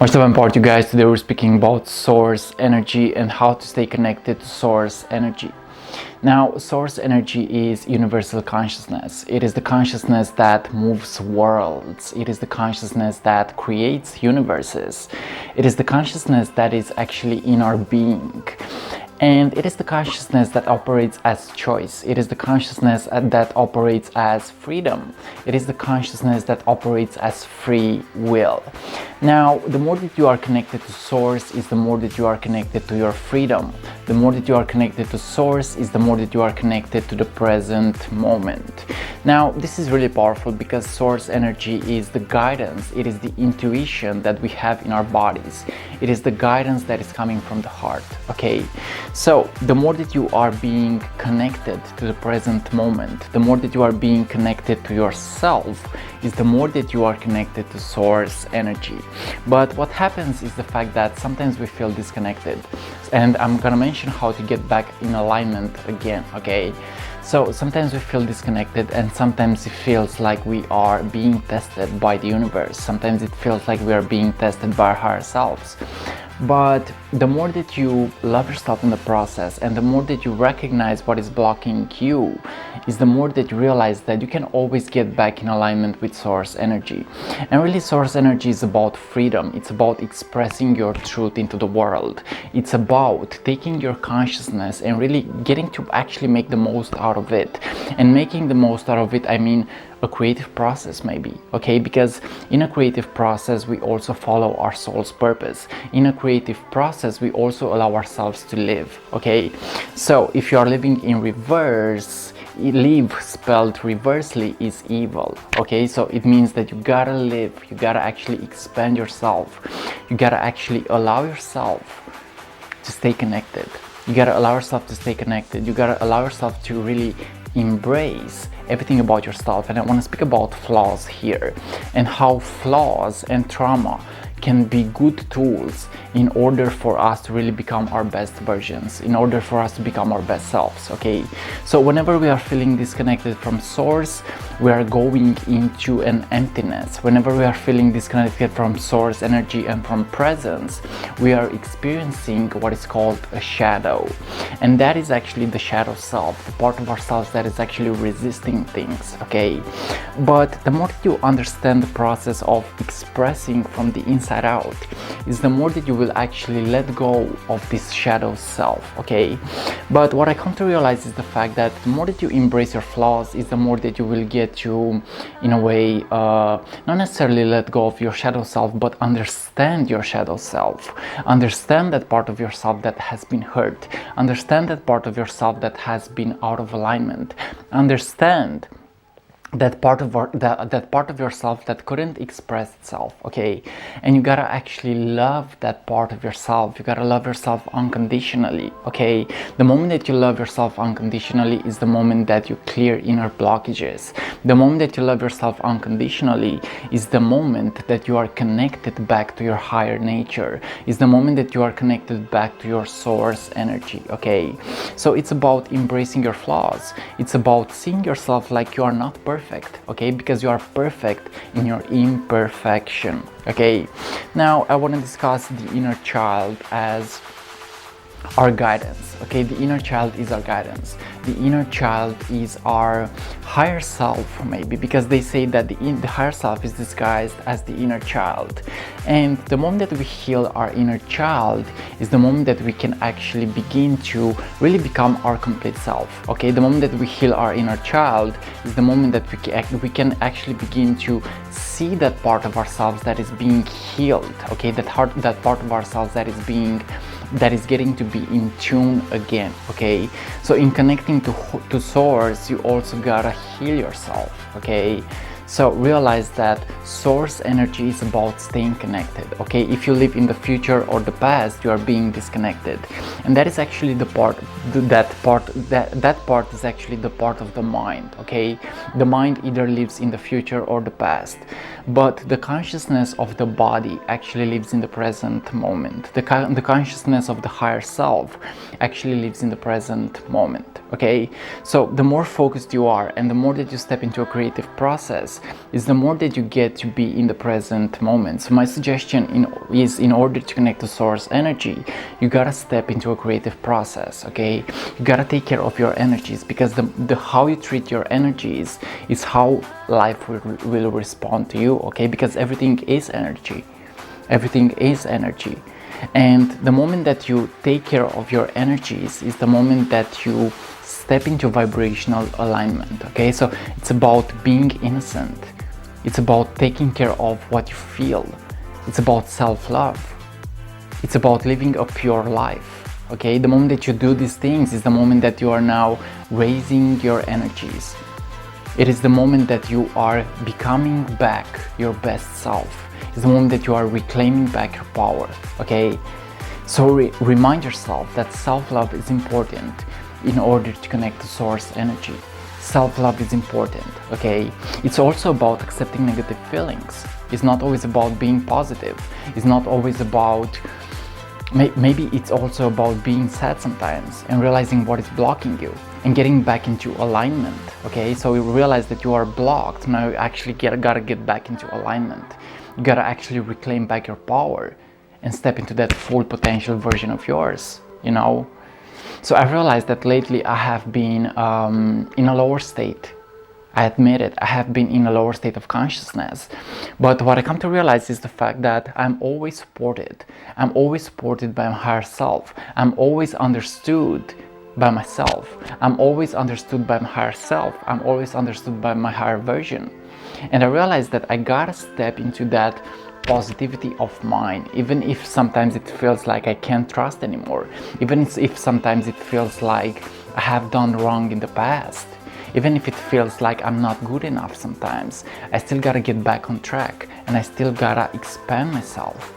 What's up, I'm part you guys. Today we're speaking about source energy and how to stay connected to source energy. Now, source energy is universal consciousness. It is the consciousness that moves worlds. It is the consciousness that creates universes. It is the consciousness that is actually in our being. And it is the consciousness that operates as choice. It is the consciousness that operates as freedom. It is the consciousness that operates as free will. Now, the more that you are connected to source is the more that you are connected to your freedom. The more that you are connected to source is the more that you are connected to the present moment. Now, this is really powerful because source energy is the guidance. It is the intuition that we have in our bodies. It is the guidance that is coming from the heart, okay? So the more that you are being connected to the present moment, the more that you are being connected to yourself, is the more that you are connected to source energy. But what happens is the fact that sometimes we feel disconnected, and I'm gonna mention how to get back in alignment again, okay? So sometimes we feel disconnected, and sometimes it feels like we are being tested by the universe. Sometimes it feels like we are being tested by ourselves. But the more that you love yourself in the process, and the more that you recognize what is blocking you, is the more that you realize that you can always get back in alignment with source energy. And really, source energy is about freedom. It's about expressing your truth into the world. It's about taking your consciousness and really getting to actually make the most out of it. And making the most out of it, I mean a creative process maybe, okay? Because in a creative process we also follow our soul's purpose. In a creative process we also allow ourselves to live, okay? So if you are living in reverse, live spelled reversely is evil, okay? So it means that you gotta live, you gotta actually expand yourself, you gotta actually allow yourself to stay connected. You gotta allow yourself to stay connected. You gotta allow yourself to really embrace everything about yourself. And I want to speak about flaws here, and how flaws and trauma can be good tools in order for us to really become our best versions, in order for us to become our best selves, okay? So whenever we are feeling disconnected from source, we are going into an emptiness. Whenever we are feeling disconnected from source energy and from presence, we are experiencing what is called a shadow. And that is actually the shadow self, the part of ourselves that is actually resisting things, okay? But the more that you understand the process of expressing from the inside out, is the more that you will actually let go of this shadow self, okay? But what I come to realize is the fact that the more that you embrace your flaws is the more that you will get to, in a way, not necessarily let go of your shadow self, but understand your shadow self. Understand that part of yourself that has been hurt. Understand that part of yourself that has been out of alignment. Understand that part of yourself that couldn't express itself, okay? And you gotta actually love that part of yourself. You gotta love yourself unconditionally, okay? The moment that you love yourself unconditionally is the moment that you clear inner blockages. The moment that you love yourself unconditionally is the moment that you are connected back to your higher nature, is the moment that you are connected back to your source energy, okay? So it's about embracing your flaws. It's about seeing yourself like you are not perfect, okay? Because you are perfect in your imperfection, okay? Now I want to discuss the inner child as our guidance, okay? The inner child is our guidance. The inner child is our higher self, maybe, because they say that the higher self is disguised as the inner child. And the moment that we heal our inner child is the moment that we can actually begin to really become our complete self, okay? The moment that we heal our inner child is the moment that we can actually begin to see that part of ourselves that is being healed, okay? That part of ourselves that is getting to be in tune again, okay? So in connecting to source, you also gotta heal yourself, okay? So realize that source energy is about staying connected, okay? If you live in the future or the past, you are being disconnected. And that is actually the part, that part is actually the part of the mind, okay? The mind either lives in the future or the past. but the consciousness of the body actually lives in the present moment. The consciousness of the higher self actually lives in the present moment. Okay, so the more focused you are and the more that you step into a creative process is the more that you get to be in the present moment. So my suggestion is in order to connect to source energy, you gotta step into a creative process. Okay, you gotta take care of your energies, because the how you treat your energies is how life will respond to you. Okay, because everything is energy. Everything is energy. And the moment that you take care of your energies is the moment that you step into vibrational alignment. Okay, so it's about being innocent. It's about taking care of what you feel. It's about self-love. It's about living a pure life. Okay, the moment that you do these things is the moment that you are now raising your energies. It is the moment that you are becoming back your best self. It's the moment that you are reclaiming back your power. Okay, so remind yourself that self-love is important in order to connect to source energy. Self-love is important. Okay, it's also about accepting negative feelings. It's not always about being positive. It's not always about, maybe it's also about being sad sometimes and realizing what is blocking you and getting back into alignment. Okay, so you realize that you are blocked. Now you actually gotta get back into alignment. You gotta actually reclaim back your power and step into that full potential version of yours, you know. So I realized that lately I have been in a lower state. I admit it, I have been in a lower state of consciousness. But what I come to realize is the fact that I'm always supported. I'm always supported by my higher self. I'm always understood by myself. I'm always understood by my higher self. I'm always understood by my higher version. And I realized that I gotta step into that positivity of mine, even if sometimes it feels like I can't trust anymore, even if sometimes it feels like I have done wrong in the past, even if it feels like I'm not good enough sometimes, I still gotta get back on track and I still gotta expand myself.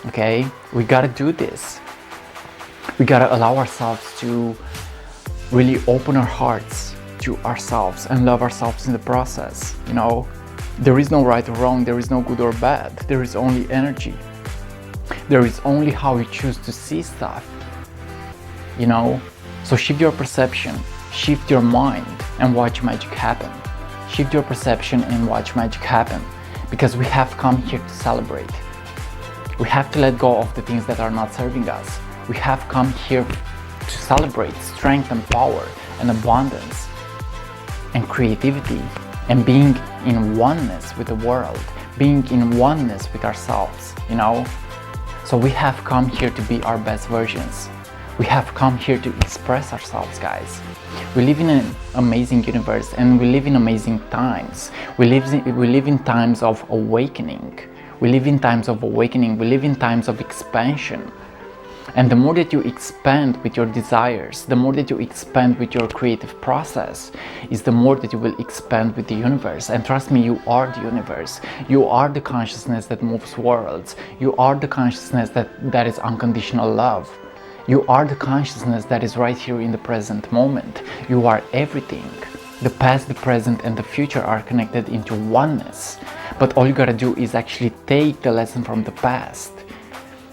Okay, we gotta do this. We gotta allow ourselves to really open our hearts to ourselves and love ourselves in the process. You know, there is no right or wrong, there is no good or bad, there is only energy. There is only how you choose to see stuff, you know. So shift your perception, shift your mind and watch magic happen. Shift your perception and watch magic happen, because we have come here to celebrate. We have to let go of the things that are not serving us. We have come here to celebrate strength and power and abundance and creativity and being in oneness with the world, being in oneness with ourselves, you know. So we have come here to be our best versions. We have come here to express ourselves, guys. We live in an amazing universe and we live in amazing times. We live in times of awakening. We live in times of awakening. We live in times of expansion. And the more that you expand with your desires, the more that you expand with your creative process, is the more that you will expand with the universe. And trust me, you are the universe. You are the consciousness that moves worlds. You are the consciousness that is unconditional love. You are the consciousness that is right here in the present moment. You are everything. The past, the present, and the future are connected into oneness. But all you gotta do is actually take the lesson from the past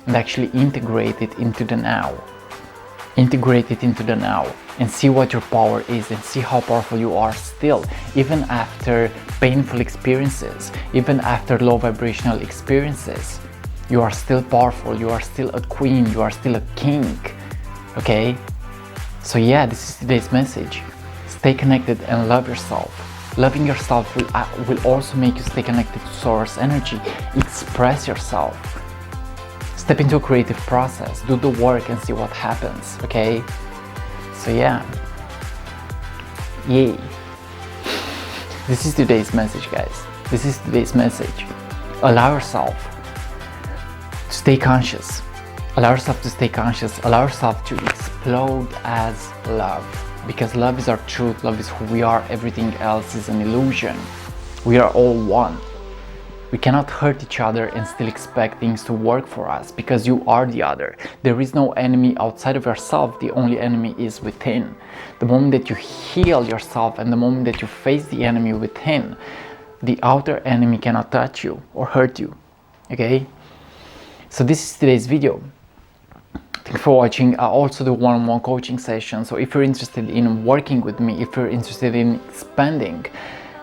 and actually integrate it into the now. Integrate it into the now and see what your power is and see how powerful you are still, even after painful experiences, even after low vibrational experiences. You are still powerful, you are still a queen, you are still a king, okay? So yeah, this is today's message. Stay connected and love yourself. Loving yourself will also make you stay connected to source energy. Express yourself. Step into a creative process, do the work and see what happens, okay? So yeah. Yay. This is today's message, guys. This is today's message. Allow yourself to stay conscious. Allow yourself to stay conscious. Allow yourself to explode as love. Because love is our truth, love is who we are, everything else is an illusion. We are all one. We cannot hurt each other and still expect things to work for us, because you are the other. There is no enemy outside of yourself, the only enemy is within. The moment that you heal yourself and the moment that you face the enemy within, The outer enemy cannot touch you or hurt you. Okay? So this is today's video. Thank you for watching. I also do one-on-one coaching sessions. So if you're interested in working with me, if you're interested in expanding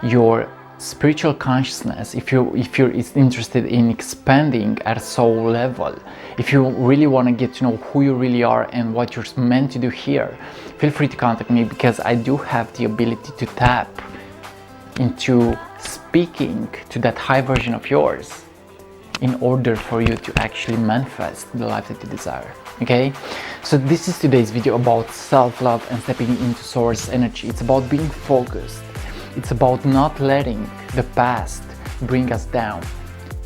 your spiritual consciousness, if you're interested in expanding at a soul level, if you really want to get to know who you really are and what you're meant to do here, feel free to contact me, because I do have the ability to tap into speaking to that high version of yours in order for you to actually manifest the life that you desire. Okay, so this is today's video about self-love and stepping into source energy. It's about being focused. It's about not letting the past bring us down.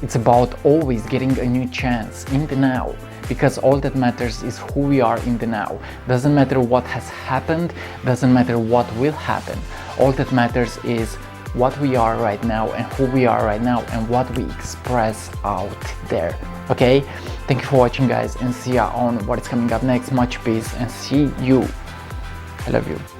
It's about always getting a new chance in the now, because all that matters is who we are in the now. Doesn't matter what has happened, doesn't matter what will happen. All that matters is what we are right now and who we are right now and what we express out there. Okay, thank you for watching, guys, and see ya on what is coming up next. Much peace and see you. I love you.